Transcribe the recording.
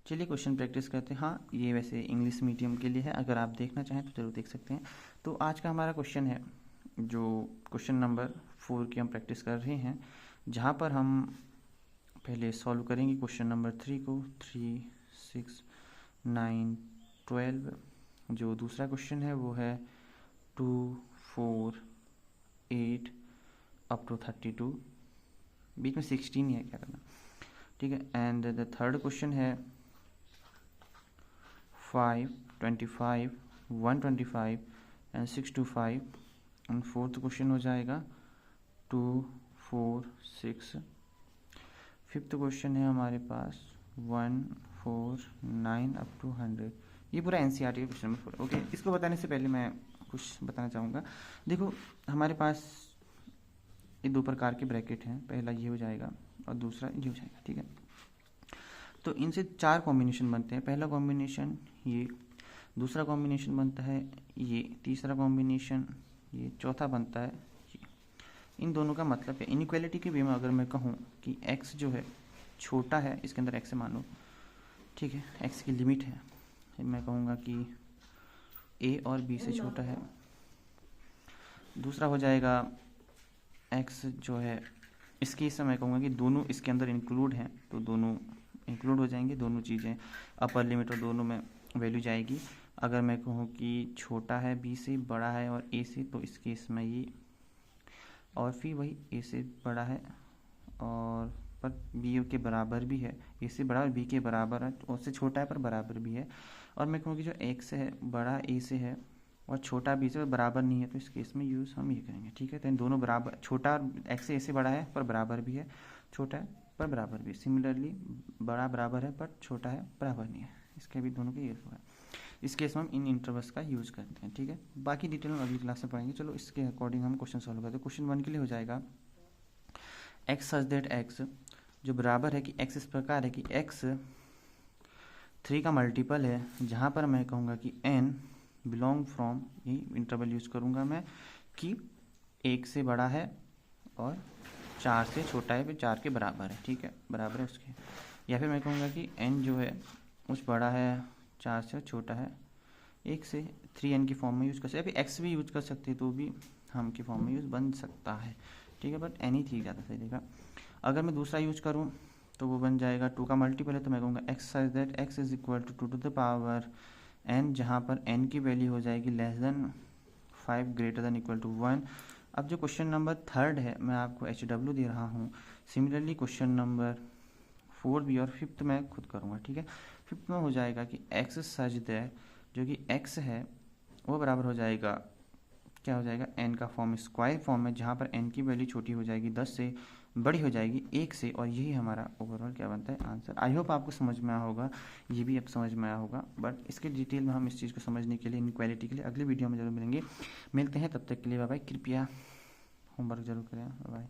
चलिए question practice करते हैं। हाँ, ये वैसे इंग्लिश मीडियम के लिए है, अगर आप देखना चाहें तो ज़रूर देख सकते हैं। तो आज का हमारा क्वेश्चन है जो क्वेश्चन नंबर 4 की हम प्रैक्टिस कर रहे हैं, जहाँ पर हम पहले सॉल्व करेंगे क्वेश्चन नंबर 3 को। 3, 6, 9, 12। जो दूसरा क्वेश्चन है वो है 2, 4, 8 अप टू 32, बीच में 16 है, क्या करना, ठीक है। एंड द थर्ड क्वेश्चन है 5, 25, 125 and 6 to 5। And fourth question हो जाएगा 2, 4, 6। फिफ्थ क्वेश्चन है हमारे पास 1, 4, 9 अप टू 100। ये पूरा एनसीईआरटी का क्वेश्चन नंबर 4। ओके, इसको बताने से पहले मैं कुछ बताना चाहूँगा। देखो, हमारे पास ये दो प्रकार के ब्रैकेट हैं, पहला ये हो जाएगा और दूसरा ये हो जाएगा, ठीक है। तो इनसे 4 कॉम्बिनेशन बनते हैं। पहला कॉम्बिनेशन ये, दूसरा कॉम्बिनेशन बनता है ये, तीसरा कॉम्बिनेशन ये, चौथा बनता है ये। इन दोनों का मतलब है इनइक्वालिटी के वे में अगर मैं कहूँ कि x जो है छोटा है, इसके अंदर x है मान लो, ठीक है, x की लिमिट है, मैं कहूँगा कि a और b से छोटा है। दूसरा हो जाएगा x जो है, इस केस में मैं कहूँगा कि दोनों इसके अंदर इंक्लूड हैं, तो दोनों इंक्लूड हो जाएंगे, दोनों चीज़ें अपर लिमिट और दोनों में वैल्यू जाएगी। अगर मैं कहूँ कि छोटा है b से, बड़ा है और a से, तो इस केस में ये, और फिर वही a से बड़ा है और पर b के बराबर भी है, a से बड़ा और b के बराबर है, उससे छोटा है पर बराबर भी है। और मैं कहूँ कि जो x है बड़ा a से है और छोटा b से बराबर नहीं है, तो इस केस में यूज़ हम ये करेंगे, ठीक है। तो इन दोनों बराबर, छोटा x a से बड़ा है पर बराबर भी है, छोटा है पर बराबर भी। सिमिलरली बड़ा बराबर है पर छोटा है बराबर नहीं है, इसके भी दोनों के यूज़ हुआ है। इस केस में हम इन इंटरवल्स का यूज़ करते हैं, ठीक है। बाकी डिटेल हम अगली क्लास में पढ़ेंगे। चलो इसके अकॉर्डिंग हम क्वेश्चन सॉल्व करते हैं। क्वेश्चन 1 के लिए हो जाएगा x सच दैट x जो बराबर है कि x इस प्रकार है कि x 3 का मल्टीपल है, जहाँ पर मैं कहूँगा कि n बिलोंग फ्रॉम, ये इंटरवल यूज़ करूँगा मैं, कि 1 से बड़ा है और 4 से छोटा है, फिर 4 के बराबर है, ठीक है, बराबर है उसके। या फिर मैं कहूँगा कि n जो है उस बड़ा है, 4 से छोटा है, 1 से 3n की फॉर्म में यूज़ कर सकते हैं, या फिर x भी यूज़ कर सकते हैं, तो भी हम की फॉर्म में यूज़ बन सकता है, ठीक है। बट n ही ठीक ज़्यादा सही रहेगा। अगर मैं दूसरा यूज़ करूँ तो वो बन जाएगा 2 का मल्टीपल है, तो मैं कहूँगा x such that x is equal to 2 to the power n, जहाँ पर n की वैल्यू हो जाएगी less than 5 greater than equal to 1। अब जो क्वेश्चन नंबर 3 है, मैं आपको HW दे रहा हूँ। सिमिलरली क्वेश्चन नंबर 4 भी और 5th मैं खुद करूँगा, ठीक है। 5th में हो जाएगा कि x सच दैट जो कि x है वो बराबर हो जाएगा, क्या हो जाएगा, n का फॉर्म स्क्वायर फॉर्म में, जहाँ पर n की वैल्यू छोटी हो जाएगी 10 से, बड़ी हो जाएगी 1 से, और यही हमारा ओवरऑल क्या बनता है, आंसर। आई होप आपको समझ में आया होगा, ये भी अब समझ में आया होगा। बट इसके डिटेल में हम इस चीज़ को समझने के लिए, इनक्वालिटी के लिए अगली वीडियो में जरूर मिलेंगे। मिलते हैं, तब तक के लिए बाय बाय। कृपया होमवर्क जरूर करें, बाय।